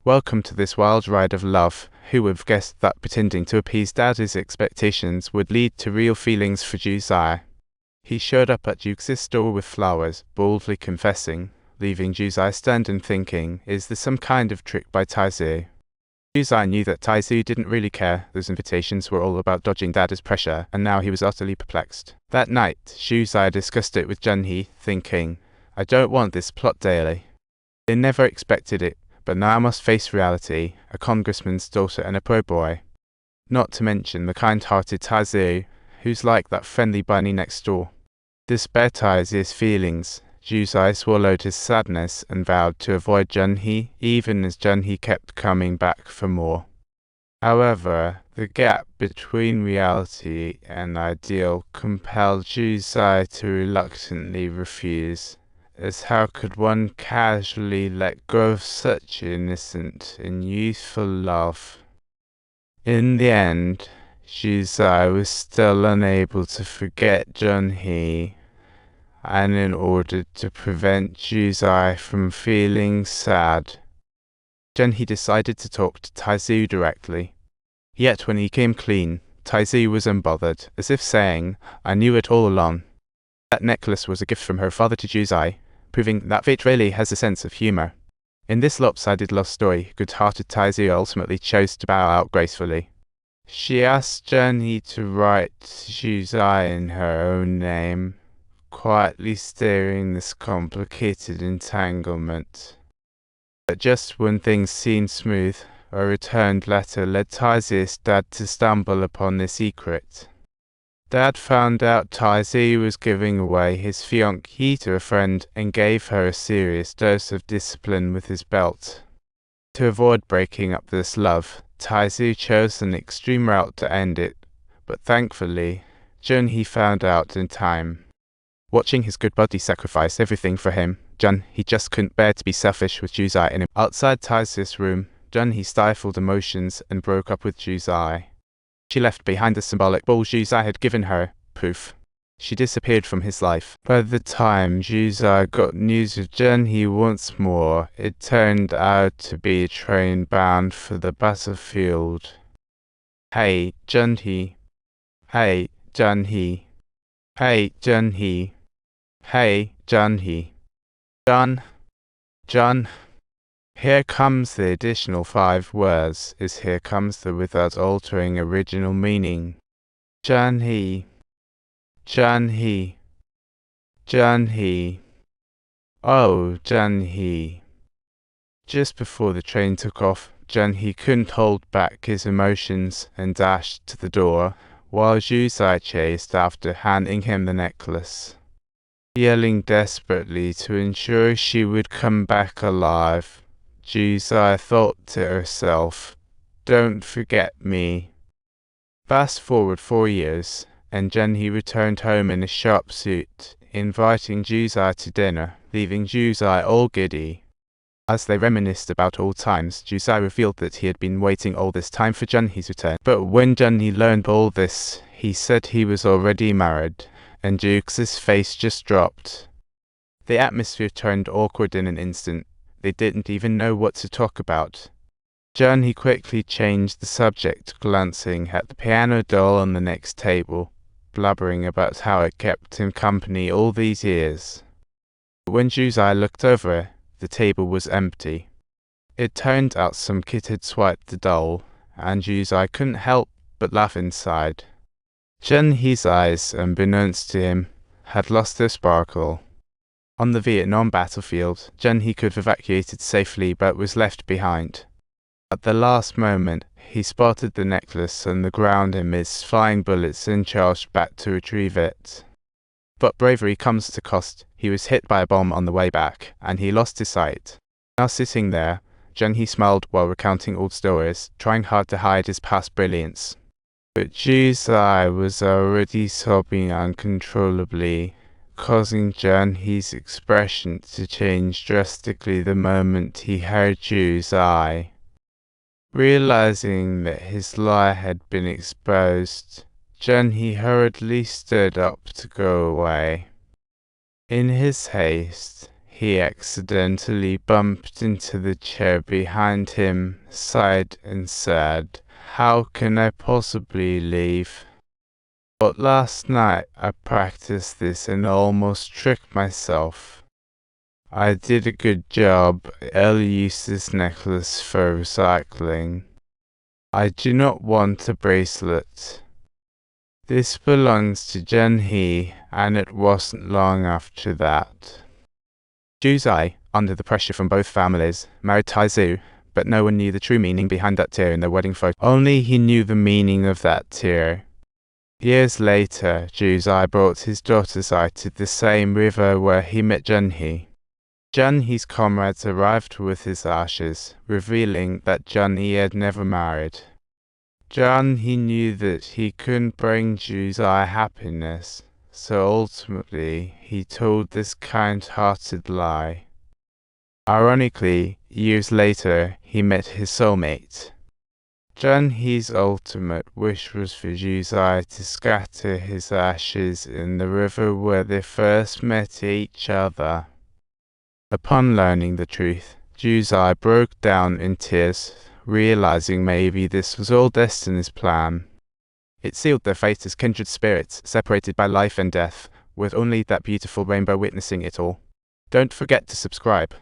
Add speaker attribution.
Speaker 1: Welcome to this wild ride of love. Who would have guessed that pretending to appease Daddy's expectations would lead to real feelings for Josiah? He showed up at Jukes' door with flowers, boldly confessing, leaving Josiah stunned and thinking, is this some kind of trick by Taizu? Josiah knew that Taizu didn't really care. Those invitations were all about dodging Daddy's pressure, and now he was utterly perplexed. That night, Josiah discussed it with Junhee, thinking, I don't want this plot daily. They never expected it, but now I must face reality, a congressman's daughter and a pro boy. Not to mention the kind-hearted Taizu, who's like that friendly bunny next door. To spare Taizu's feelings, Josiah swallowed his sadness and vowed to avoid Junhee, even as Junhee kept coming back for more. However, the gap between reality and ideal compelled Josiah to reluctantly refuse, as how could one casually let go of such innocent and youthful love? In the end, Josiah was still unable to forget Junhee, and in order to prevent Josiah from feeling sad, Junhee decided to talk to Taizu directly. Yet when he came clean, Taizu was unbothered, as if saying, I knew it all along. That necklace was a gift from her father to Josiah, proving that fate really has a sense of humor. In this lopsided love story, good-hearted Taizu ultimately chose to bow out gracefully. She asked Junhee to write Josiah in her own name, quietly steering this complicated entanglement. But just when things seemed smooth, a returned letter led Taizu's dad to stumble upon the secret. Dad found out Taizu was giving away his fiancée to a friend and gave her a serious dose of discipline with his belt. To avoid breaking up this love, Taizu chose an extreme route to end it, but thankfully, Junhee found out in time. Watching his good buddy sacrifice everything for him, Junhee just couldn't bear to be selfish with Josiah in him. Outside Taizu's room, Junhee stifled emotions and broke up with Josiah. She left behind the symbolic ball Josiah had given her, poof. She disappeared from his life. By the time Josiah got news of Junhee once more, it turned out to be a train bound for the battlefield. Hey, Junhee. Hey, Junhee. Hey, Junhee. Hey, Junhee. John. Here comes the additional 5 words, is here comes the without altering original meaning. Junhee. Junhee. Junhee. Oh, Junhee. Just before the train took off, Junhee couldn't hold back his emotions and dashed to the door, while Josiah chased after, handing him the necklace, yelling desperately to ensure she would come back alive. Josiah thought to herself, don't forget me. Fast forward 4 years, and Junhee returned home in a sharp suit, inviting Josiah to dinner, leaving Josiah all giddy. As they reminisced about old times, Josiah revealed that he had been waiting all this time for Junhee's return. But when Junhee learned all this, he said he was already married, and Jukes' face just dropped. The atmosphere turned awkward in an instant. They didn't even know what to talk about. Junhee quickly changed the subject, glancing at the piano doll on the next table, blubbering about how it kept him company all these years. When Josiah looked over, the table was empty. It turned out some kid had swiped the doll, and Josiah couldn't help but laugh inside. Junhee's eyes, unbeknownst to him, had lost their sparkle. On the Vietnam battlefield, Junhee could have evacuated safely but was left behind. At the last moment, he spotted the necklace on the ground amidst flying bullets and charged back to retrieve it. But bravery comes at a cost. He was hit by a bomb on the way back, and he lost his sight. Now sitting there, Junhee smiled while recounting old stories, trying hard to hide his past brilliance. But Josiah was already sobbing uncontrollably, causing Junhee's expression to change drastically the moment he heard Josiah. Realizing that his lie had been exposed, Junhee hurriedly stood up to go away. In his haste, he accidentally bumped into the chair behind him, sighed and said, "How can I possibly leave? But last night I practiced this and almost tricked myself. I did a good job. I'll use this necklace for recycling. I do not want a bracelet. This belongs to Junhee," and it wasn't long after that. Juzai, under the pressure from both families, married Taizu, but no one knew the true meaning behind that tear in their wedding photo. Only he knew the meaning of that tear. Years later, Juzai brought his daughter Zai to the same river where he met Junhee. Junhee's comrades arrived with his ashes, revealing that Junhee had never married. Junhee knew that he couldn't bring Juzai happiness, so ultimately he told this kind-hearted lie. Ironically, years later, he met his soulmate. Junhee's ultimate wish was for Juzai to scatter his ashes in the river where they first met each other. Upon learning the truth, Juzai broke down in tears, realizing maybe this was all destiny's plan. It sealed their fate as kindred spirits, separated by life and death, with only that beautiful rainbow witnessing it all. Don't forget to subscribe.